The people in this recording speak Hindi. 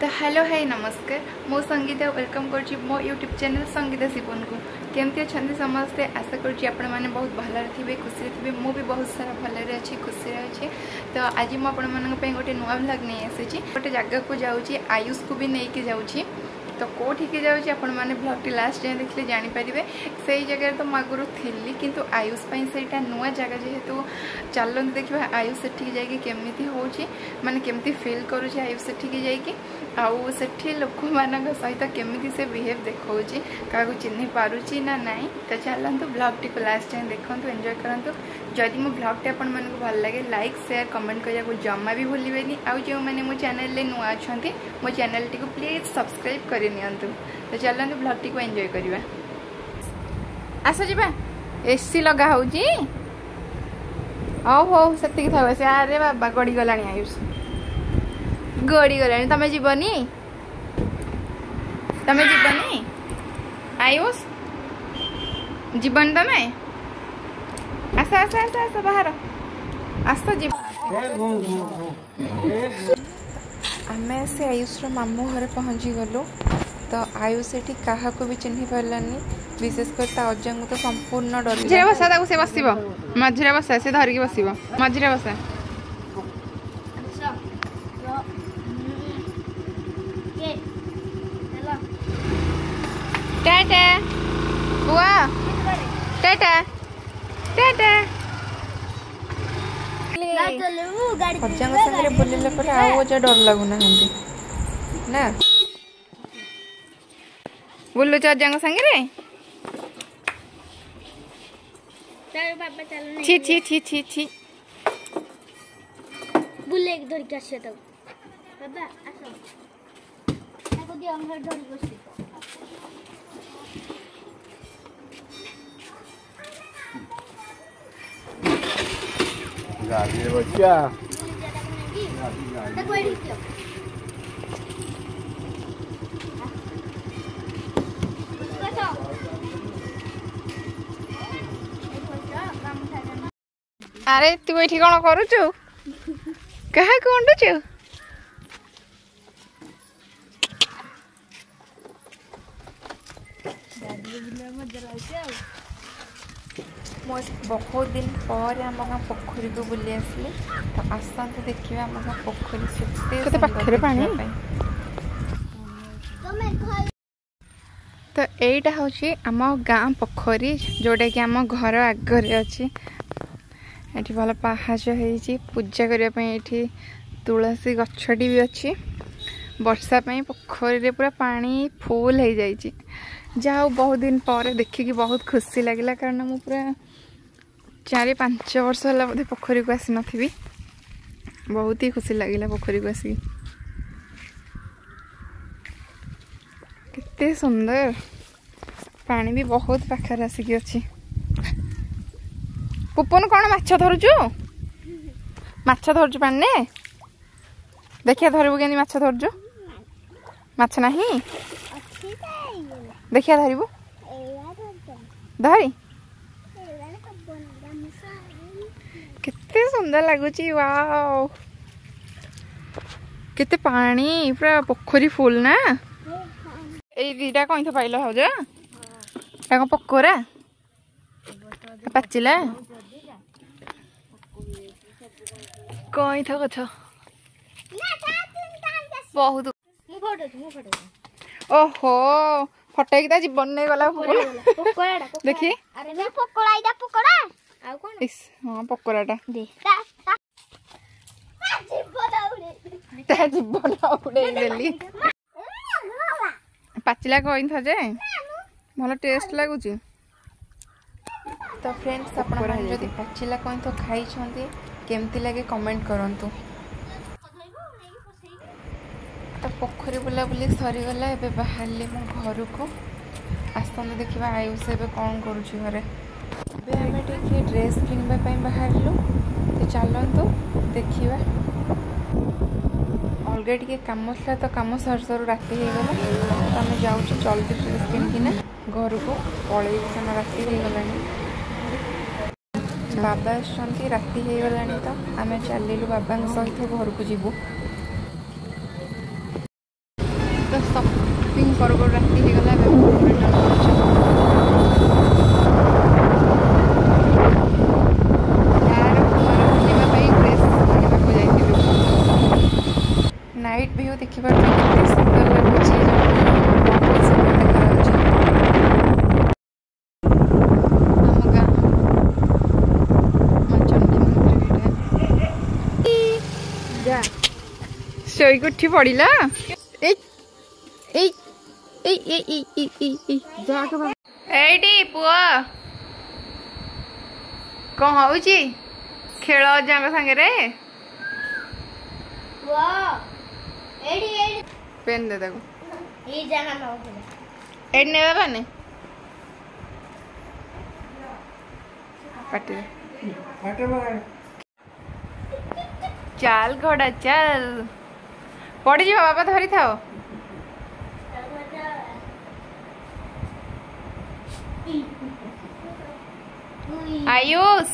तो हेलो हाय नमस्कार मो संगीता वेलकम कर मो यूट्यूब चैनल संगीता शिवन को केमती अच्छा समस्ते आशा करें बहुत भल थे खुशी थे मु भी बहुत सारा भल अच्छी खुशी अच्छे। तो आज मुझे गोटे नुआ ब्लॉग नहीं आसी गोटे जगह को जाऊँगी आयुष को भी नहीं जाऊँगी तो कौटिके जाऊँगी आपण मैंने ब्लॉग लास्ट जाए देखिए जानीपारे से जगह तो मुझे थी किंतु आयुष से नुआ जगह जेहेतु चलते देखा आयुष से जामती हो माने केमती फिल करुँचे आयुष से जाकि आउ से लोक मान सहित केमी से बिहेव देखा क्या चिन्ह पारुची ना नाई। तो चलतु ब्लॉग टी को लास्ट जाए देखो एंजॉय करूँ जदि मो ब्लॉग टी आपण मानक भल लगे लाइक शेयर कमेंट करने को जमा भी भूलें आउ जो मैंने मो चैनल नुआ अच्छा मो चैनल टी को प्लीज सब्सक्राइब कर नियंतु। तो चलतु ब्लॉग टी को एंजॉय करवा आस जा एसी लगा हो हौ से था से अरे बाबा गड़ी गला आयुष गड़ी गला तमें जीवनी आयुष जीवन तमें आस आस आस आस बाहर आस जीव आमे से आयुष मामू घर पहुँची गलु। तो आयुष एठी काहा को भी चिन्ह पारानी विशेषकर ता अज्जा को तो संपूर्ण डर मझे बसा से बस मझे बसा से धरिकी बस मझे बसा टाटा बुआ टाटा टाटा अज्जा सागर बुलिले पर आउ अज्जा डर लगुना ना बुलुच अज्जा सागे छी छी छी छी छी बुले एक धर के आसे तो बाबा आसो ताको दियो हम घर धर बसी गाड़ी रे बच्चा ताको एडी दियो अरे तू ये कौन करुचु क्या कंडुचु बहुत दिन पर आम गाँ पोखरी को बुली आसली तो आसतु देखिए आम गाँ पोखरी के पाखे पानी तो यहीटा हूँ आम गाँ पोखरी जोटा कि आम घर आगे अच्छी ये भल पहाच हो पूजा करने तुलसी गछटी भी अच्छी वर्षा पोखरी पूरा पानी फुल हो जाए जहाँ बहुत दिन पर देखिकी बहुत खुशी लगे कारण मु पूरा 4-5 वर्ष है बोधे पोखरी को आसी नी बहुत ही खुशी लगे पोखरी को आसिक केते सुंदर पानी भी बहुत पाखर आसिक अच्छी। पुपन कौन माछ धरुचु माछ धरुचु पानी देखिया धरबु के माछ धरुचु माछ नहीं देखिया धरबु धरी कितने सुंदर लगुच वाओ केते पानी पूरा पोखरी फुल ना ए दीटा कहीं तो पाइल हो जा पकोरा पाचिला कहीं था गछ बहुत ओहो फटैक जीवन नहीं गला देखी हाँ पकोड़ा जीवन उड़े पाचिला कहीं था जे भल टेस्ट लगुच। तो फ्रेंड्स आप पाचिला कहीं तो खाई केमती लगे कमेंट करंतु। तो पोखरी बुलाबुली सरीगला एबे बाहरली मो घर को आसतु देखा आयुष एवं कौन करुँच घरे आम टे ड्रेस किणवाई बाहरलु। तो चलतु देखा अलग टे कम था तो कम सर सर राति होगला तो आम जाऊँ जल्दी ड्रेस किणकिना घर को पलैबू कम राति होगला बाबा आसुँच राति होगला तो आम चलू बाबा सहित घर को जीवु। करू करू राति हो गला रिटर्न करछु यार पूर्णिमा भाई ड्रेस आनिबा को जाइथिलु नाइट व्यू देखिबा केते सुंदर लागुछि बहुत सुंदर देखाउछि हम गाँ मां चंडी मंदिर जा सोई उठी पड़िला एटी पुआ कौन हूँ खेल अजा सागे पेन दे ने चल घोड़ा चल पड़ जा बाबा धरी था आयुष